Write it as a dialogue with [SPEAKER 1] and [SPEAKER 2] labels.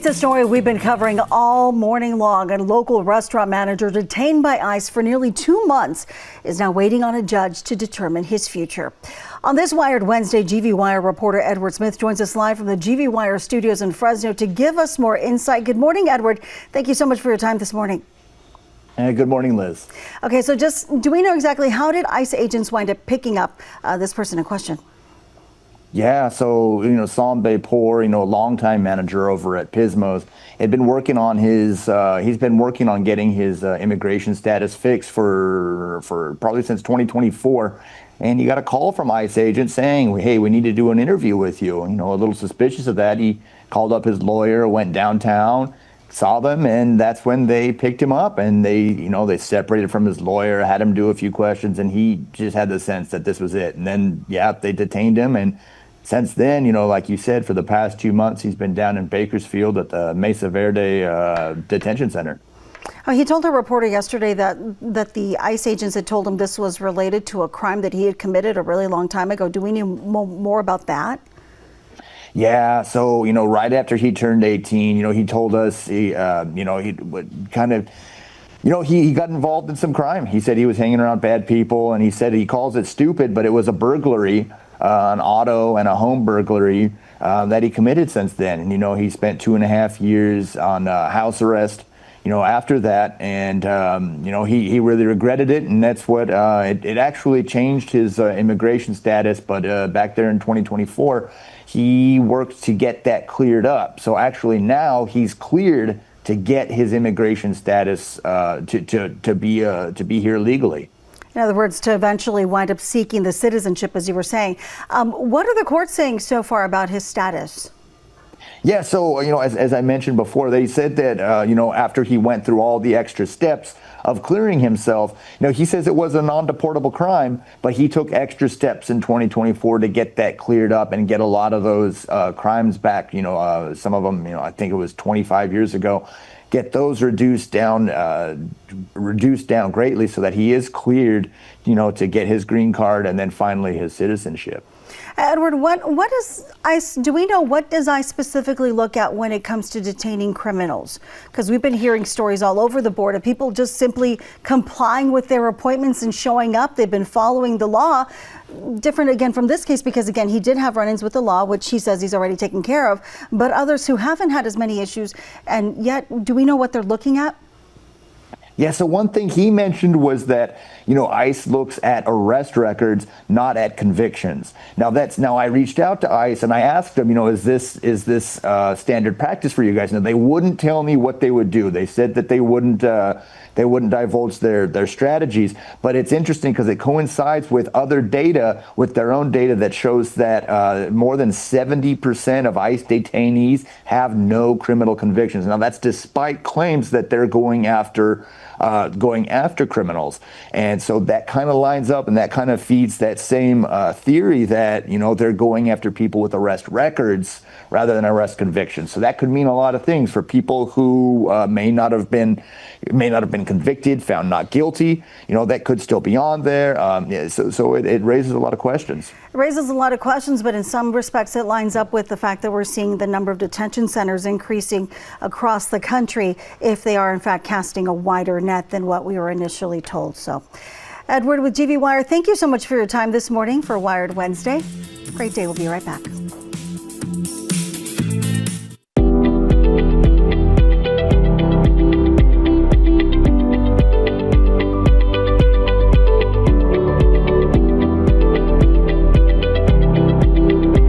[SPEAKER 1] It's a story we've been covering all morning long. A local restaurant manager detained by ICE for nearly 2 months is now waiting on a judge to determine his future. On this Wired Wednesday, GV Wire reporter Edward Smith joins us live from the GV Wire studios in Fresno to give us more insight. Good morning, Edward. Thank you so much for your time this morning.
[SPEAKER 2] Good morning, Liz.
[SPEAKER 1] Okay, so do we know exactly how did ICE agents wind up picking up this person in question?
[SPEAKER 2] Yeah, so, Sambe Poor, longtime manager over at Pismo's, had been working on he's been working on getting his immigration status fixed for probably since 2024. And he got a call from ICE agent saying, hey, we need to do an interview with you. A little suspicious of that. He called up his lawyer, went downtown, saw them, and that's when they picked him up, and they separated from his lawyer, had him do a few questions, and he just had the sense that this was it. And then, they detained him, and since then, like you said, for the past 2 months, he's been down in Bakersfield at the Mesa Verde Detention Center.
[SPEAKER 1] He told a reporter yesterday that the ICE agents had told him this was related to a crime that he had committed a really long time ago. Do we know more about that?
[SPEAKER 2] Yeah, so, right after he turned 18, he told us he got involved in some crime. He said he was hanging around bad people, and he said he calls it stupid, but it was a burglary, an auto and a home burglary that he committed since then. And, he spent 2.5 years on house arrest, after that. And, he really regretted it. And that's what it actually changed his immigration status. But back there in 2024, he worked to get that cleared up. So actually now he's cleared to get his immigration status to be here legally.
[SPEAKER 1] In other words, to eventually wind up seeking the citizenship, as you were saying. What are the courts saying so far about his status?
[SPEAKER 2] Yeah, so, as I mentioned before, they said that, after he went through all the extra steps of clearing himself, he says it was a non-deportable crime, but he took extra steps in 2024 to get that cleared up and get a lot of those crimes back. Some of them, I think it was 25 years ago. Get those reduced down greatly so that he is cleared, to get his green card and then finally his citizenship.
[SPEAKER 1] Edward, what does ICE, do we know what does ICE specifically look at when it comes to detaining criminals? Because we've been hearing stories all over the board of people just simply complying with their appointments and showing up. They've been following the law. Different again from this case, because again, he did have run-ins with the law, which he says he's already taken care of, but others who haven't had as many issues, and yet, do we know what they're looking at?
[SPEAKER 2] Yeah, so one thing he mentioned was that, ICE looks at arrest records, not at convictions. Now I reached out to ICE and I asked them, is this standard practice for you guys? Now they wouldn't tell me what they would do. They said that they wouldn't divulge their strategies. But it's interesting because it coincides with other data, with their own data that shows that more than 70% of ICE detainees have no criminal convictions. Now that's despite claims that they're going after criminals. And so that kind of lines up and that kind of feeds that same theory that, they're going after people with arrest records rather than arrest convictions. So that could mean a lot of things for people who may not have been convicted, found not guilty. That could still be on there. So it raises a lot of questions.
[SPEAKER 1] It raises a lot of questions, but in some respects it lines up with the fact that we're seeing the number of detention centers increasing across the country if they are in fact casting a wider net than what we were initially told. So, Edward with GV Wire, thank you so much for your time this morning for Wired Wednesday. Great day. We'll be right back.